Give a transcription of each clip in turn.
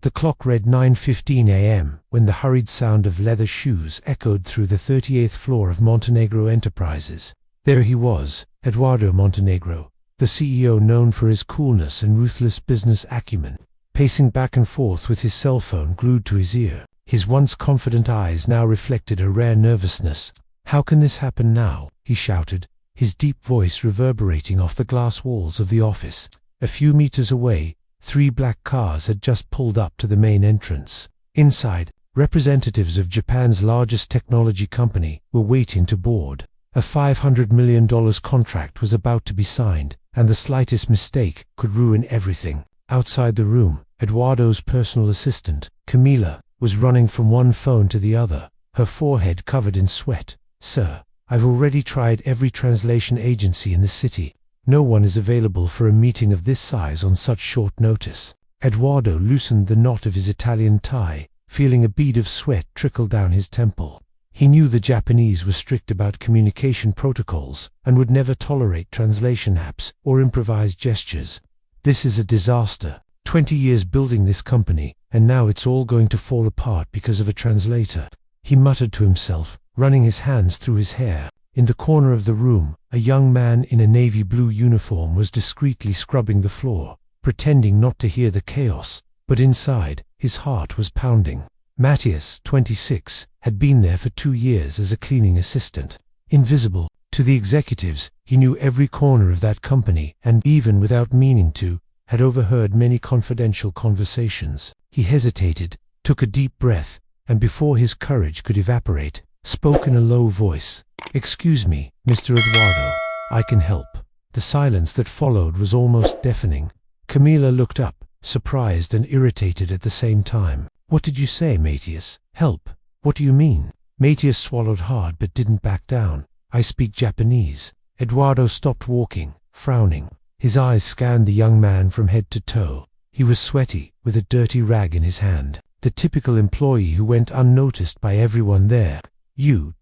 The clock read 9:15 a.m. when the hurried sound of leather shoes echoed through the 38th floor of Montenegro Enterprises. There he was, Eduardo Montenegro, the CEO known for his coolness and ruthless business acumen, pacing back and forth with his cell phone glued to his ear. His once confident eyes now reflected a rare nervousness. "How can this happen now?" he shouted, his deep voice reverberating off the glass walls of the office. A few meters away, 3 black cars had just pulled up to the main entrance. Inside, representatives of Japan's largest technology company were waiting to board. A $500 million contract was about to be signed, and the slightest mistake could ruin everything. Outside the room, Eduardo's personal assistant, Camila, was running from one phone to the other, her forehead covered in sweat. "Sir, I've already tried every translation agency in the city. No one is available for a meeting of this size on such short notice." Eduardo loosened the knot of his Italian tie, feeling a bead of sweat trickle down his temple. He knew the Japanese were strict about communication protocols and would never tolerate translation apps or improvised gestures. "This is a disaster. 20 years building this company, and now it's all going to fall apart because of a translator," he muttered to himself, running his hands through his hair. In the corner of the room, a young man in a navy blue uniform was discreetly scrubbing the floor, pretending not to hear the chaos, but inside, his heart was pounding. Matthias, 26, had been there for 2 years as a cleaning assistant. Invisible to the executives, he knew every corner of that company and, even without meaning to, had overheard many confidential conversations. He hesitated, took a deep breath, and before his courage could evaporate, spoke in a low voice. "Excuse me, Mr. Eduardo, I can help." The silence that followed was almost deafening. Camila looked up, surprised and irritated at the same time. "What did you say, Matthias? Help? What do you mean?" Matthias swallowed hard but didn't back down. "I speak Japanese." Eduardo stopped walking, frowning. His eyes scanned the young man from head to toe. He was sweaty, with a dirty rag in his hand. The typical employee who went unnoticed by everyone there. "You ...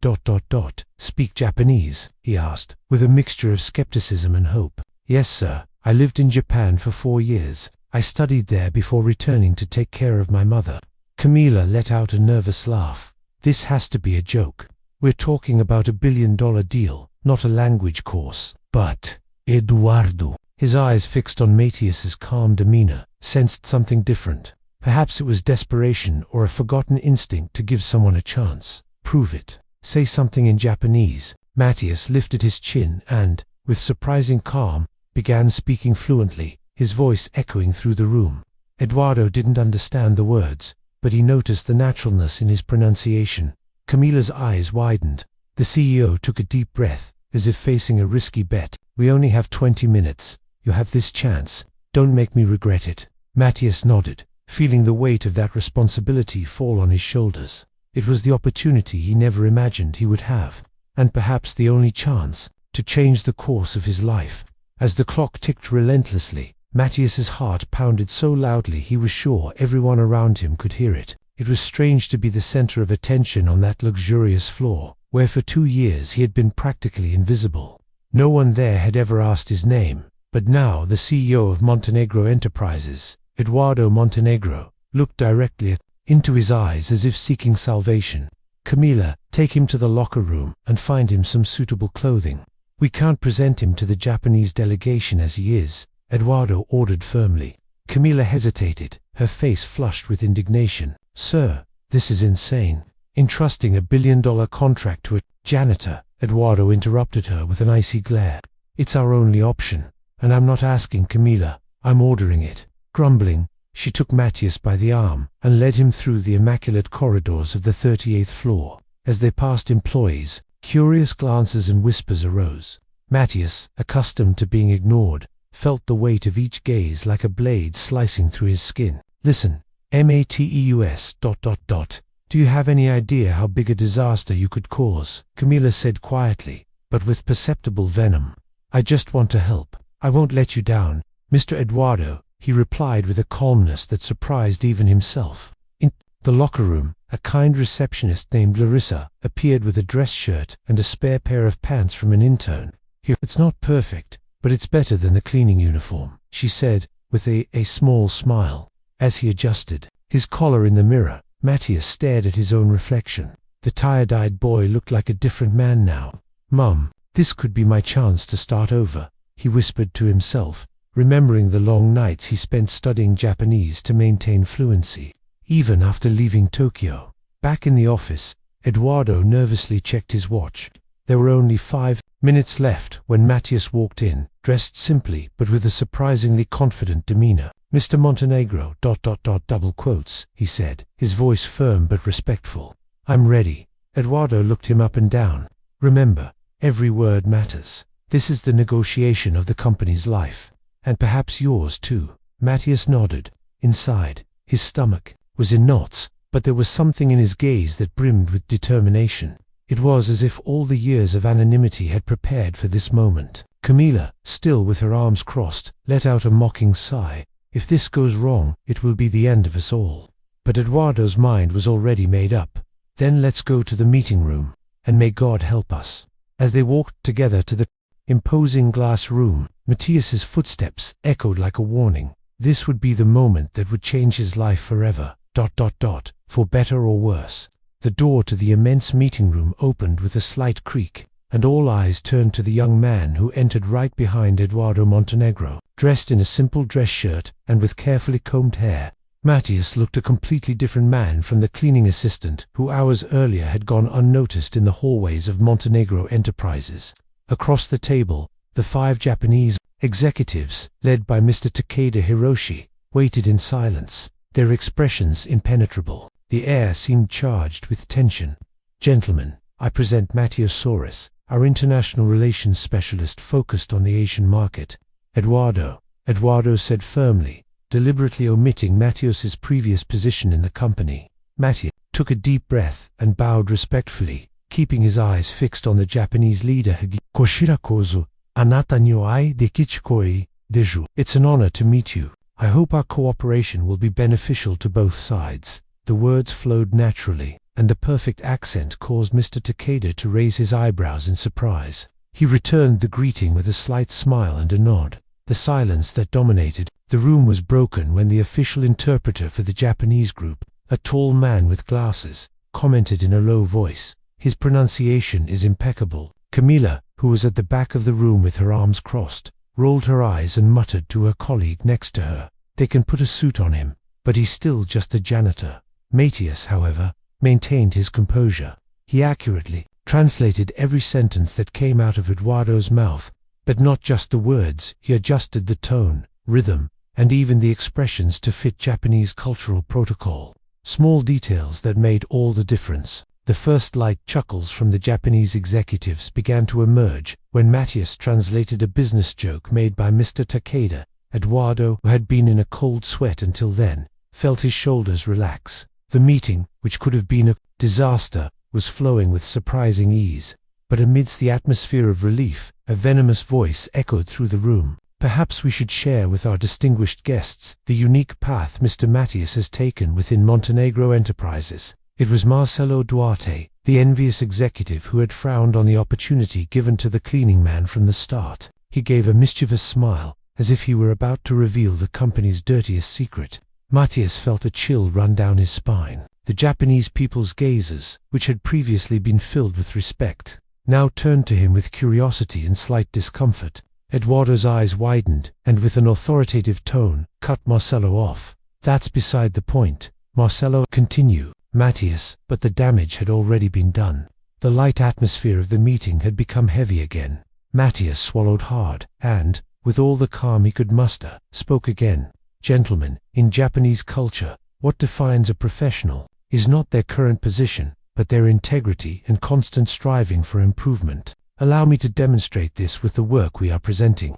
speak Japanese?" he asked, with a mixture of skepticism and hope. "Yes, sir. I lived in Japan for 4 years. I studied there before returning to take care of my mother." Camila let out a nervous laugh. "This has to be a joke. We're talking about $1 billion deal, not a language course." "But, Eduardo," his eyes fixed on Matthias's calm demeanor, sensed something different. Perhaps it was desperation or a forgotten instinct to give someone a chance. "Prove it. Say something in Japanese." Matthias lifted his chin and, with surprising calm, began speaking fluently, his voice echoing through the room. Eduardo didn't understand the words, but he noticed the naturalness in his pronunciation. Camila's eyes widened. The CEO took a deep breath, as if facing a risky bet. "We only have 20 minutes. You have this chance. Don't make me regret it." Matthias nodded, feeling the weight of that responsibility fall on his shoulders. It was the opportunity he never imagined he would have, and perhaps the only chance, to change the course of his life. As the clock ticked relentlessly, Matthias's heart pounded so loudly he was sure everyone around him could hear it. It was strange to be the center of attention on that luxurious floor, where for 2 years he had been practically invisible. No one there had ever asked his name, but now the CEO of Montenegro Enterprises, Eduardo Montenegro, looked directly into his eyes as if seeking salvation. "Camila, take him to the locker room and find him some suitable clothing. We can't present him to the Japanese delegation as he is," Eduardo ordered firmly. Camila hesitated, her face flushed with indignation. "Sir, this is insane. Entrusting $1 billion contract to a janitor," Eduardo interrupted her with an icy glare. "It's our only option, and I'm not asking Camila, I'm ordering it." Grumbling, she took Matthias by the arm and led him through the immaculate corridors of the 38th floor. As they passed employees, curious glances and whispers arose. Matthias, accustomed to being ignored, felt the weight of each gaze like a blade slicing through his skin. "Listen, Matheus ... Do you have any idea how big a disaster you could cause?" Camila said quietly, but with perceptible venom. "I just want to help. I won't let you down, Mr. Eduardo," he replied with a calmness that surprised even himself. In the locker room, a kind receptionist named Larissa appeared with a dress shirt and a spare pair of pants from an intern. "Here, it's not perfect, but it's better than the cleaning uniform," she said, with a small smile. As he adjusted, His collar in the mirror, Matthias stared at his own reflection. The tired-eyed boy looked like a different man now. "Mum, this could be my chance to start over," he whispered to himself, remembering the long nights he spent studying Japanese to maintain fluency. Even after leaving Tokyo, back in the office, Eduardo nervously checked his watch. There were only 5 minutes left when Matthias walked in, dressed simply but with a surprisingly confident demeanor. "Mr. Montenegro, ... double quotes," he said, his voice firm but respectful. "I'm ready." Eduardo looked him up and down. "Remember, every word matters. This is the negotiation of the company's life. And perhaps yours too." Matthias nodded. Inside, his stomach was in knots, but there was something in his gaze that brimmed with determination. It was as if all the years of anonymity had prepared for this moment. Camila, still with her arms crossed, let out a mocking sigh. "If this goes wrong, it will be the end of us all." But Eduardo's mind was already made up. "Then let's go to the meeting room, and may God help us." As they walked together to the imposing glass room, Matthias's footsteps echoed like a warning. This would be the moment that would change his life forever, ... for better or worse. The door to the immense meeting room opened with a slight creak, and all eyes turned to the young man who entered right behind Eduardo Montenegro. Dressed in a simple dress shirt and with carefully combed hair, Matthias looked a completely different man from the cleaning assistant who hours earlier had gone unnoticed in the hallways of Montenegro Enterprises. Across the table, the 5 Japanese executives, led by Mr. Takeda Hiroshi, waited in silence, their expressions impenetrable. The air seemed charged with tension. "Gentlemen, I present Matthias Soros, our international relations specialist focused on the Asian market." Eduardo said firmly, deliberately omitting Matthias's previous position in the company. Matthias took a deep breath and bowed respectfully, keeping his eyes fixed on the Japanese leader. "Koshirakozu, anata ni o ai de kichikoi deju." "It's an honor to meet you. I hope our cooperation will be beneficial to both sides." The words flowed naturally, and the perfect accent caused Mr. Takeda to raise his eyebrows in surprise. He returned the greeting with a slight smile and a nod. The silence that dominated the room was broken when the official interpreter for the Japanese group, a tall man with glasses, commented in a low voice, "His pronunciation is impeccable." Camila, who was at the back of the room with her arms crossed, rolled her eyes and muttered to her colleague next to her, "They can put a suit on him, but he's still just a janitor." Matthias, however, maintained his composure. He accurately translated every sentence that came out of Eduardo's mouth, but not just the words. He adjusted the tone, rhythm, and even the expressions to fit Japanese cultural protocol. Small details that made all the difference. The first light chuckles from the Japanese executives began to emerge when Matthias translated a business joke made by Mr. Takeda. Eduardo, who had been in a cold sweat until then, felt his shoulders relax. The meeting, which could have been a disaster, was flowing with surprising ease. But amidst the atmosphere of relief, a venomous voice echoed through the room. "Perhaps we should share with our distinguished guests the unique path Mr. Matthias has taken within Montenegro Enterprises." It was Marcelo Duarte, the envious executive who had frowned on the opportunity given to the cleaning man from the start. He gave a mischievous smile, as if he were about to reveal the company's dirtiest secret. Matthias felt a chill run down his spine. The Japanese people's gazes, which had previously been filled with respect, now turned to him with curiosity and slight discomfort. Eduardo's eyes widened, and with an authoritative tone, cut Marcelo off. "That's beside the point, Marcelo, continue, Matthias." But the damage had already been done. The light atmosphere of the meeting had become heavy again. Matthias swallowed hard, and, with all the calm he could muster, spoke again. "Gentlemen, in Japanese culture, what defines a professional is not their current position, but their integrity and constant striving for improvement. Allow me to demonstrate this with the work we are presenting."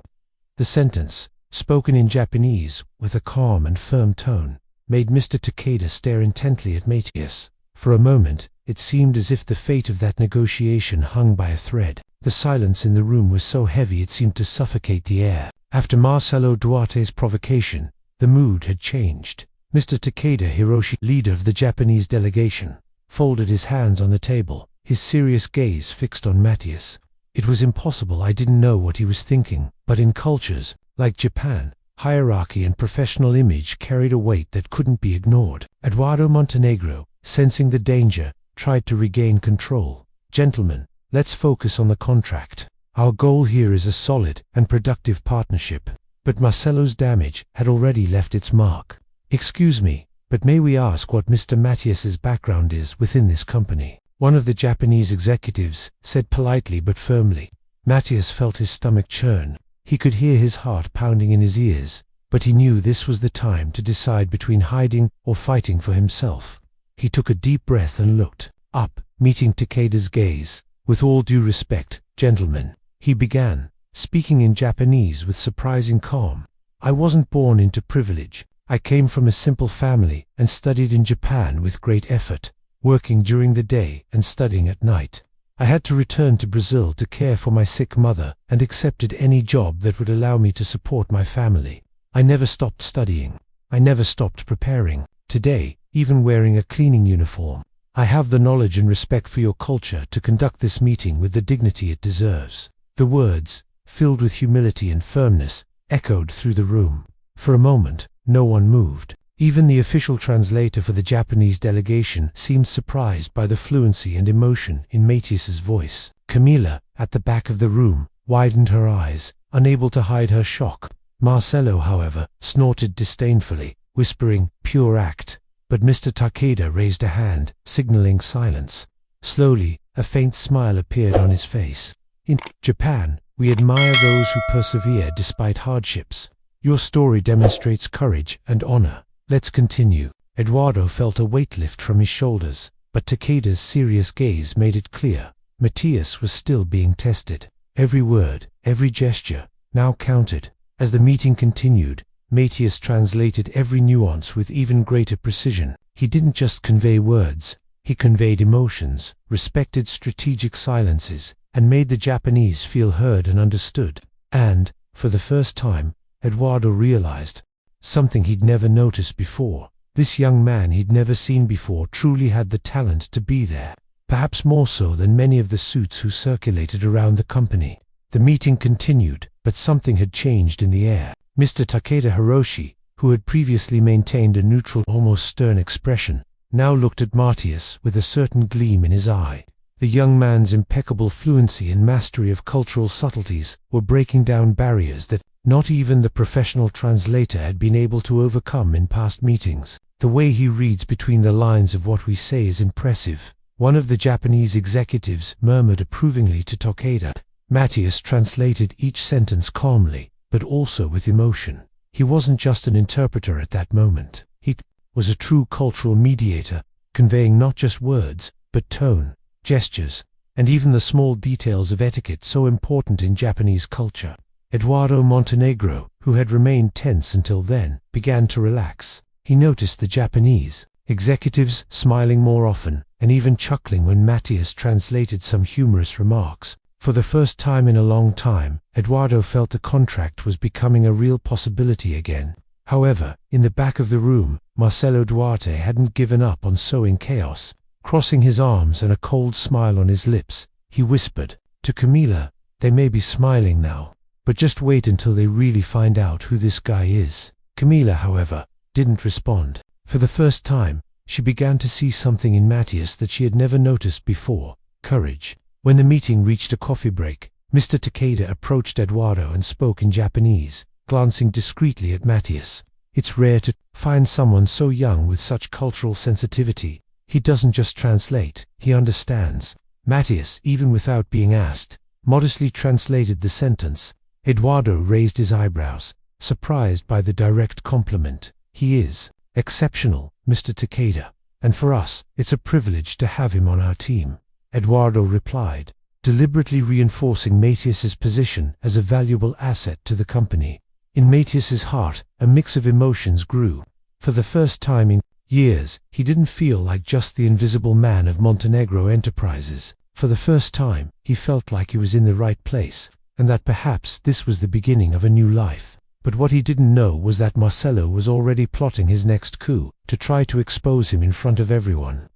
The sentence, spoken in Japanese with a calm and firm tone, made Mr. Takeda stare intently at Matthias. For a moment, it seemed as if the fate of that negotiation hung by a thread. The silence in the room was so heavy it seemed to suffocate the air. After Marcelo Duarte's provocation, the mood had changed. Mr. Takeda Hiroshi, leader of the Japanese delegation, folded his hands on the table, his serious gaze fixed on Matthias. "It was impossible I didn't know what he was thinking, but in cultures like Japan, hierarchy and professional image carried a weight that couldn't be ignored. Eduardo Montenegro, sensing the danger, tried to regain control. "Gentlemen, let's focus on the contract. Our goal here is a solid and productive partnership." But Marcelo's damage had already left its mark. "Excuse me, but may we ask what Mr. Matias's background is within this company?" one of the Japanese executives said politely but firmly. Matias felt his stomach churn. He could hear his heart pounding in his ears, but he knew this was the time to decide between hiding or fighting for himself. He took a deep breath and looked up, meeting Takeda's gaze. "With all due respect, gentlemen," he began, speaking in Japanese with surprising calm. "I wasn't born into privilege. I came from a simple family and studied in Japan with great effort, working during the day and studying at night. I had to return to Brazil to care for my sick mother and accepted any job that would allow me to support my family. I never stopped studying. I never stopped preparing. Today, even wearing a cleaning uniform, I have the knowledge and respect for your culture to conduct this meeting with the dignity it deserves." The words, filled with humility and firmness, echoed through the room. For a moment, no one moved. Even the official translator for the Japanese delegation seemed surprised by the fluency and emotion in Matias's voice. Camila, at the back of the room, widened her eyes, unable to hide her shock. Marcelo, however, snorted disdainfully, whispering, "Pure act." But Mr. Takeda raised a hand, signaling silence. Slowly, a faint smile appeared on his face. "In Japan, we admire those who persevere despite hardships. Your story demonstrates courage and honor. Let's continue." Eduardo felt a weight lift from his shoulders, but Takeda's serious gaze made it clear. Matias was still being tested. Every word, every gesture, now counted. As the meeting continued, Matias translated every nuance with even greater precision. He didn't just convey words, he conveyed emotions, respected strategic silences, and made the Japanese feel heard and understood. And, for the first time, Eduardo realized something he'd never noticed before. This young man he'd never seen before truly had the talent to be there, perhaps more so than many of the suits who circulated around the company. The meeting continued, but something had changed in the air. Mr. Takeda Hiroshi, who had previously maintained a neutral, almost stern expression, now looked at Matias with a certain gleam in his eye. The young man's impeccable fluency and mastery of cultural subtleties were breaking down barriers that not even the professional translator had been able to overcome in past meetings. "The way he reads between the lines of what we say is impressive," one of the Japanese executives murmured approvingly to Takeda. Matias translated each sentence calmly, but also with emotion. He wasn't just an interpreter at that moment. He was a true cultural mediator, conveying not just words, but tone, gestures, and even the small details of etiquette so important in Japanese culture. Eduardo Montenegro, who had remained tense until then, began to relax. He noticed the Japanese executives smiling more often, and even chuckling when Matias translated some humorous remarks. For the first time in a long time, Eduardo felt the contract was becoming a real possibility again. However, in the back of the room, Marcelo Duarte hadn't given up on sowing chaos. Crossing his arms and a cold smile on his lips, he whispered to Camila, "They may be smiling now, but just wait until they really find out who this guy is." Camila, however, didn't respond. For the first time, she began to see something in Matias that she had never noticed before: courage. When the meeting reached a coffee break, Mr. Takeda approached Eduardo and spoke in Japanese, glancing discreetly at Matias. "It's rare to find someone so young with such cultural sensitivity. He doesn't just translate, he understands." Matias, even without being asked, modestly translated the sentence. Eduardo raised his eyebrows, surprised by the direct compliment. "He is exceptional, Mr. Takeda, and for us, it's a privilege to have him on our team," Eduardo replied, deliberately reinforcing Matias's position as a valuable asset to the company. In Matias's heart, a mix of emotions grew. For the first time in years, he didn't feel like just the invisible man of Montenegro Enterprises. For the first time, he felt like he was in the right place, and that perhaps this was the beginning of a new life. But what he didn't know was that Marcelo was already plotting his next coup, to try to expose him in front of everyone.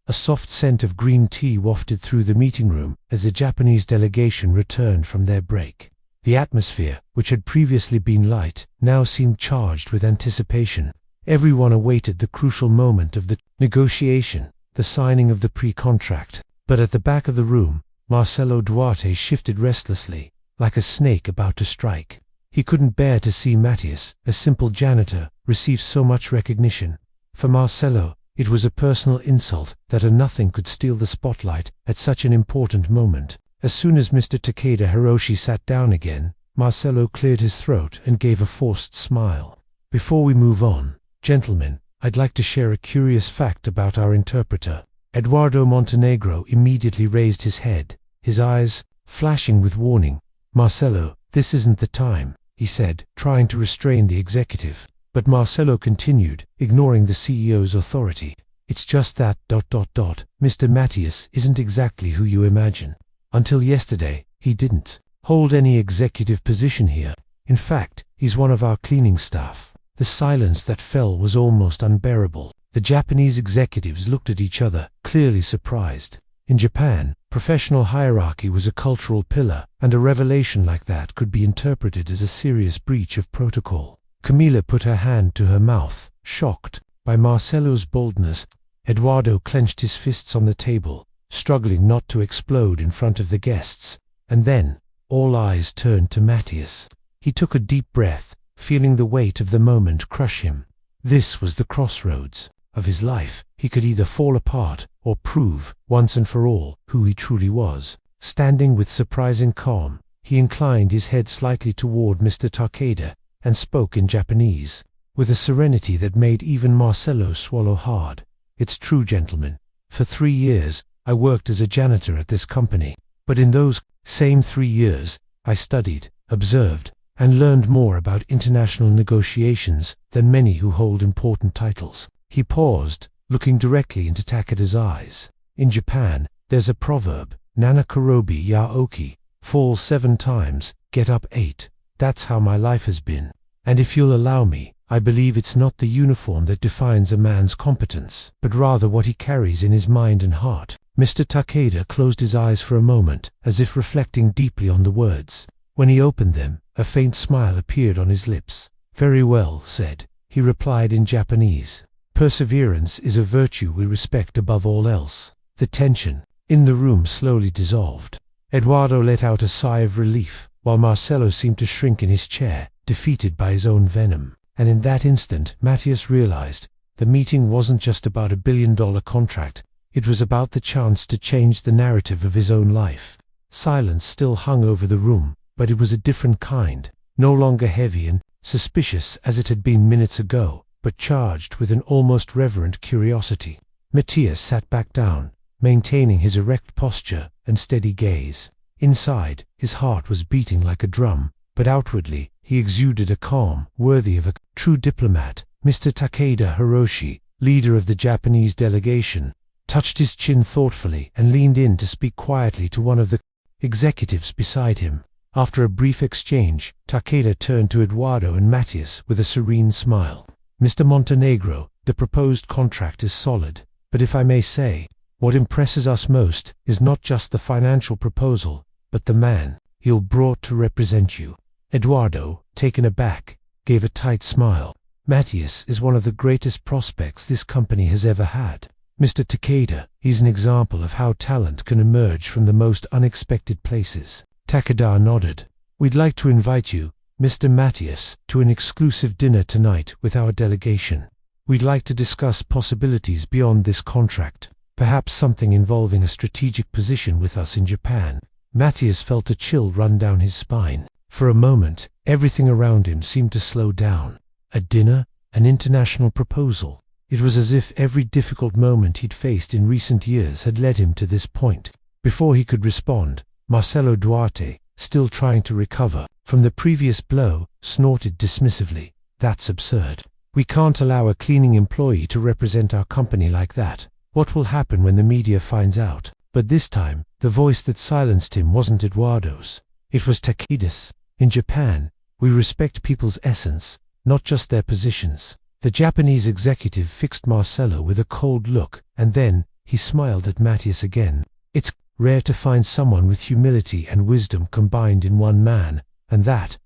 A soft scent of green tea wafted through the meeting room as the Japanese delegation returned from their break. The atmosphere, which had previously been light, now seemed charged with anticipation. Everyone awaited the crucial moment of the negotiation, the signing of the pre-contract. But at the back of the room, Marcelo Duarte shifted restlessly, like a snake about to strike. He couldn't bear to see Matthias, a simple janitor, receive so much recognition. For Marcelo, it was a personal insult that a nothing could steal the spotlight at such an important moment. As soon as Mr. Takeda Hiroshi sat down again, Marcelo cleared his throat and gave a forced smile. Before we move on, gentlemen, I'd like to share a curious fact about our interpreter. Eduardo Montenegro immediately raised his head, his eyes flashing with warning. Marcelo, this isn't the time, he said, trying to restrain the executive. But Marcelo continued, ignoring the CEO's authority. It's just that... Mr. Matthias isn't exactly who you imagine. Until yesterday, he didn't hold any executive position here. In fact, he's one of our cleaning staff. The silence that fell was almost unbearable. The Japanese executives looked at each other, clearly surprised. In Japan, professional hierarchy was a cultural pillar, and a revelation like that could be interpreted as a serious breach of protocol. Camila put her hand to her mouth, shocked by Marcelo's boldness. Eduardo clenched his fists on the table, struggling not to explode in front of the guests. And then, all eyes turned to Matthias. He took a deep breath, feeling the weight of the moment crush him. This was the crossroads of his life. He could either fall apart or prove, once and for all, who he truly was. Standing with surprising calm, he inclined his head slightly toward Mr. Takeda and spoke in Japanese, with a serenity that made even Marcelo swallow hard. It's true, gentlemen. For 3 years, I worked as a janitor at this company. But in those same 3 years, I studied, observed, and learned more about international negotiations than many who hold important titles. He paused, looking directly into Takeda's eyes. In Japan, there's a proverb, Nana Kurobi ya Oki, fall 7 times, get up 8. That's how my life has been. And if you'll allow me, I believe it's not the uniform that defines a man's competence, but rather what he carries in his mind and heart. Mr. Takeda closed his eyes for a moment, as if reflecting deeply on the words. When he opened them, a faint smile appeared on his lips. Very well said, he replied in Japanese. Perseverance is a virtue we respect above all else. The tension in the room slowly dissolved. Eduardo let out a sigh of relief, while Marcelo seemed to shrink in his chair, defeated by his own venom. And in that instant, Matthias realized, the meeting wasn't just about a billion-dollar contract, it was about the chance to change the narrative of his own life. Silence still hung over the room, but it was a different kind, no longer heavy and suspicious as it had been minutes ago, but charged with an almost reverent curiosity. Matthias sat back down, maintaining his erect posture and steady gaze. Inside, his heart was beating like a drum, but outwardly, he exuded a calm worthy of a true diplomat. Mr. Takeda Hiroshi, leader of the Japanese delegation, touched his chin thoughtfully and leaned in to speak quietly to one of the executives beside him. After a brief exchange, Takeda turned to Eduardo and Matthias with a serene smile. Mr. Montenegro, the proposed contract is solid, but if I may say, what impresses us most is not just the financial proposal, but the man you'll brought to represent you. Eduardo, taken aback, gave a tight smile. Matthias is one of the greatest prospects this company has ever had. Mr. Takeda, he's an example of how talent can emerge from the most unexpected places. Takeda nodded. We'd like to invite you, Mr. Matthias, to an exclusive dinner tonight with our delegation. We'd like to discuss possibilities beyond this contract, perhaps something involving a strategic position with us in Japan. Matthias felt a chill run down his spine. For a moment, everything around him seemed to slow down. A dinner, an international proposal. It was as if every difficult moment he'd faced in recent years had led him to this point. Before he could respond, Marcelo Duarte, still trying to recover from the previous blow, snorted dismissively. That's absurd. We can't allow a cleaning employee to represent our company like that. What will happen when the media finds out? But this time, the voice that silenced him wasn't Eduardo's. It was Takeda's. In Japan, we respect people's essence, not just their positions. The Japanese executive fixed Marcelo with a cold look, and then he smiled at Matthias again. It's rare to find someone with humility and wisdom combined in one man, and that,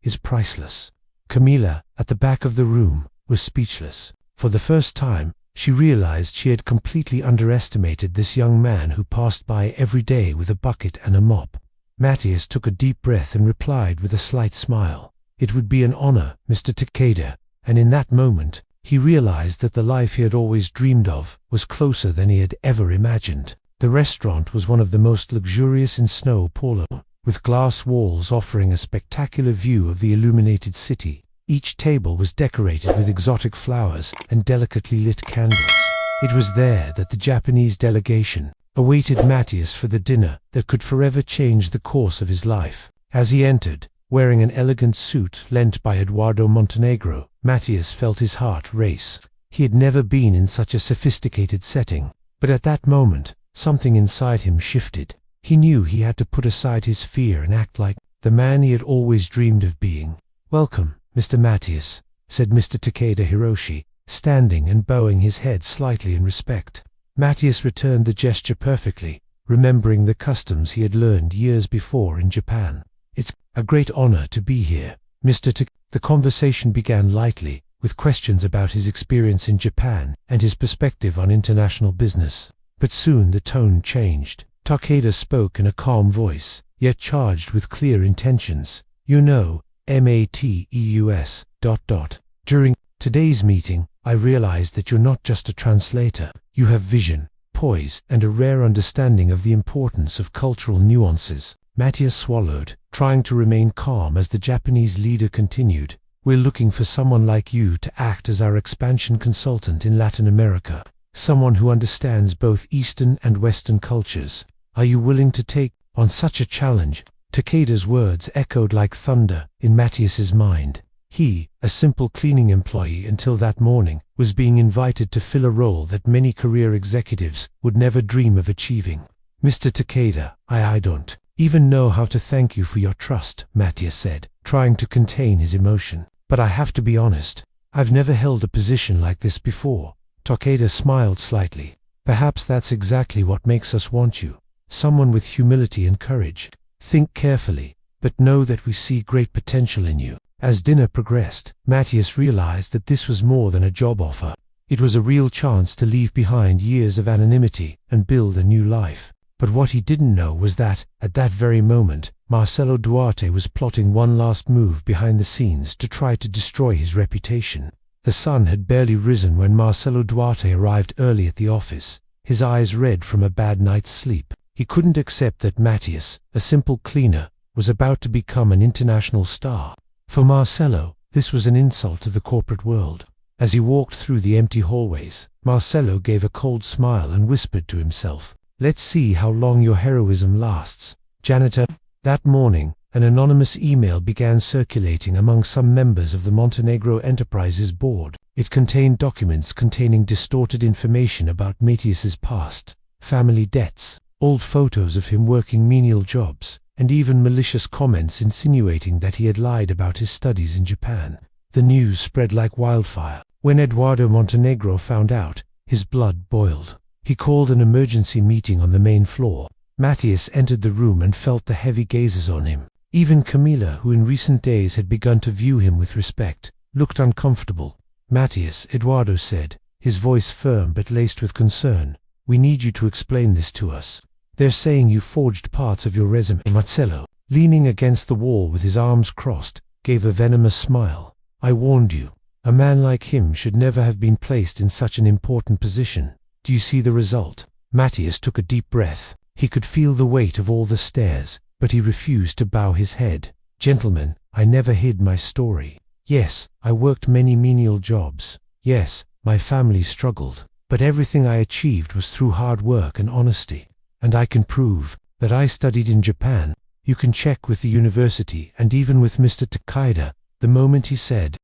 is priceless. Camilla, at the back of the room, was speechless. For the first time, she realized she had completely underestimated this young man who passed by every day with a bucket and a mop. Matthias took a deep breath and replied with a slight smile. "It would be an honor, Mr. Takeda," and in that moment, he realized that the life he had always dreamed of was closer than he had ever imagined. The restaurant was one of the most luxurious in São Paulo, with glass walls offering a spectacular view of the illuminated city. Each table was decorated with exotic flowers and delicately lit candles. It was there that the Japanese delegation awaited Matthias for the dinner that could forever change the course of his life. As he entered, wearing an elegant suit lent by Eduardo Montenegro, Matthias felt his heart race. He had never been in such a sophisticated setting, but at that moment, something inside him shifted. He knew he had to put aside his fear and act like the man he had always dreamed of being. "Welcome, Mr. Matthias," said Mr. Takeda Hiroshi, standing and bowing his head slightly in respect. Matthias returned the gesture perfectly, remembering the customs he had learned years before in Japan. "It's a great honor to be here, Mr. Takeda." The conversation began lightly, with questions about his experience in Japan and his perspective on international business. But soon the tone changed. Takeda spoke in a calm voice, yet charged with clear intentions. "You know, Matheus. During today's meeting, I realized that you're not just a translator. You have vision, poise, and a rare understanding of the importance of cultural nuances." Matthias swallowed, trying to remain calm as the Japanese leader continued. "We're looking for someone like you to act as our expansion consultant in Latin America. Someone who understands both Eastern and Western cultures. Are you willing to take on such a challenge?" Takeda's words echoed like thunder in Matthias's mind. He, a simple cleaning employee until that morning, was being invited to fill a role that many career executives would never dream of achieving. "Mr. Takeda, I don't even know how to thank you for your trust," Matthias said, trying to contain his emotion. "But I have to be honest, I've never held a position like this before." Takeda smiled slightly. "Perhaps that's exactly what makes us want you. Someone with humility and courage. Think carefully, but know that we see great potential in you." As dinner progressed, Matthias realized that this was more than a job offer. It was a real chance to leave behind years of anonymity and build a new life. But what he didn't know was that, at that very moment, Marcelo Duarte was plotting one last move behind the scenes to try to destroy his reputation. The sun had barely risen when Marcelo Duarte arrived early at the office, his eyes red from a bad night's sleep. He couldn't accept that Matthias, a simple cleaner, was about to become an international star. For Marcelo, this was an insult to the corporate world. As he walked through the empty hallways, Marcelo gave a cold smile and whispered to himself, "Let's see how long your heroism lasts, Janitor." That morning, an anonymous email began circulating among some members of the Montenegro Enterprises board. It contained documents containing distorted information about Matthias's past, family debts, old photos of him working menial jobs, and even malicious comments insinuating that he had lied about his studies in Japan. The news spread like wildfire. When Eduardo Montenegro found out, his blood boiled. He called an emergency meeting on the main floor. Matthias entered the room and felt the heavy gazes on him. Even Camilla, who in recent days had begun to view him with respect, looked uncomfortable. "Matthias," Eduardo said, his voice firm but laced with concern, "we need you to explain this to us. They're saying you forged parts of your resume." Marcelo, leaning against the wall with his arms crossed, gave a venomous smile. "I warned you. A man like him should never have been placed in such an important position. Do you see the result?" Matthias took a deep breath. He could feel the weight of all the stares, but he refused to bow his head. "Gentlemen, I never hid my story. Yes, I worked many menial jobs. Yes, my family struggled. But everything I achieved was through hard work and honesty. And I can prove that I studied in Japan. You can check with the university and even with Mr. Takeda." The moment he said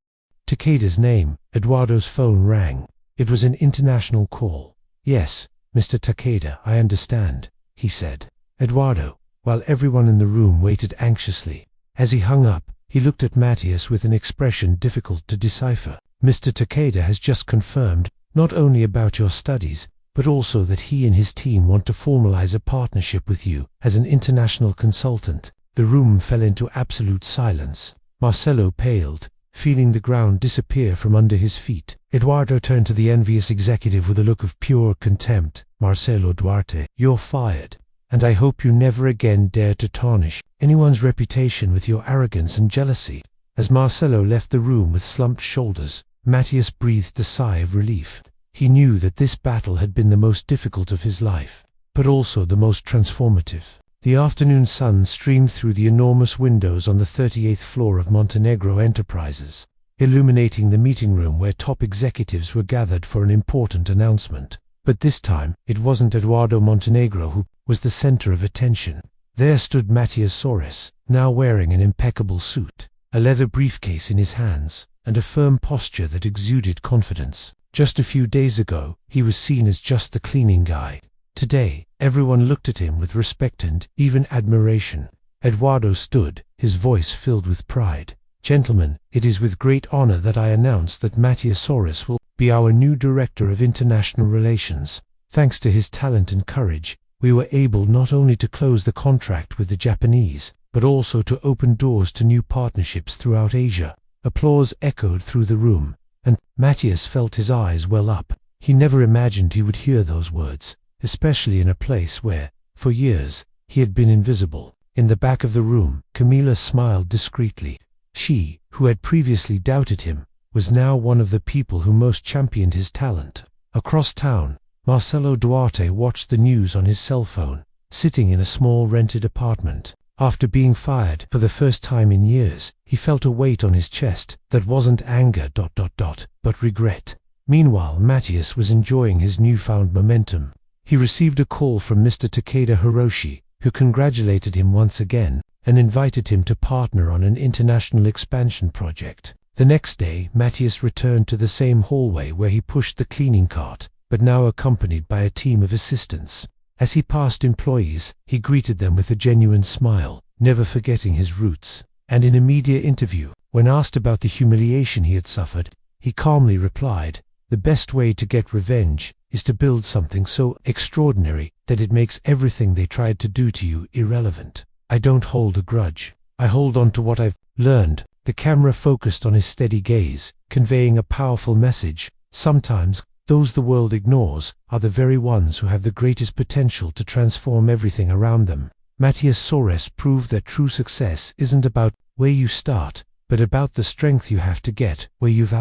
Takeda's name, Eduardo's phone rang. It was an international call. "Yes, Mr. Takeda, I understand," he said. Eduardo, while everyone in the room waited anxiously. As he hung up, he looked at Matthias with an expression difficult to decipher. "Mr. Takeda has just confirmed, not only about your studies, but also that he and his team want to formalize a partnership with you as an international consultant. The room fell into absolute silence. Marcelo paled, feeling the ground disappear from under his feet. Eduardo turned to the envious executive with a look of pure contempt. "Marcelo Duarte, you're fired, and I hope you never again dare to tarnish anyone's reputation with your arrogance and jealousy." As Marcelo left the room with slumped shoulders, Matthias breathed a sigh of relief. He knew that this battle had been the most difficult of his life, but also the most transformative. The afternoon sun streamed through the enormous windows on the 38th floor of Montenegro Enterprises, illuminating the meeting room where top executives were gathered for an important announcement. But this time, it wasn't Eduardo Montenegro who was the center of attention. There stood Matthias Soares, now wearing an impeccable suit, a leather briefcase in his hands, and a firm posture that exuded confidence. Just a few days ago, he was seen as just the cleaning guy. Today, everyone looked at him with respect and even admiration. Eduardo stood, his voice filled with pride. "Gentlemen, it is with great honor that I announce that Matthias Soares will be our new Director of International Relations. Thanks to his talent and courage, we were able not only to close the contract with the Japanese, but also to open doors to new partnerships throughout Asia." Applause echoed through the room, and Matthias felt his eyes well up. He never imagined he would hear those words, especially in a place where, for years, he had been invisible. In the back of the room, Camila smiled discreetly. She, who had previously doubted him, was now one of the people who most championed his talent. Across town, Marcelo Duarte watched the news on his cell phone, sitting in a small rented apartment. After being fired for the first time in years, he felt a weight on his chest that wasn't anger ... but regret. Meanwhile, Matthias was enjoying his newfound momentum. He received a call from Mr. Takeda Hiroshi, who congratulated him once again and invited him to partner on an international expansion project. The next day, Matthias returned to the same hallway where he pushed the cleaning cart, but now accompanied by a team of assistants. As he passed employees, he greeted them with a genuine smile, never forgetting his roots. And in a media interview, when asked about the humiliation he had suffered, he calmly replied, "The best way to get revenge is to build something so extraordinary that it makes everything they tried to do to you irrelevant. I don't hold a grudge. I hold on to what I've learned." The camera focused on his steady gaze, conveying a powerful message. Sometimes, those the world ignores are the very ones who have the greatest potential to transform everything around them. Matthias Soares proved that true success isn't about where you start, but about the strength you have to get where you've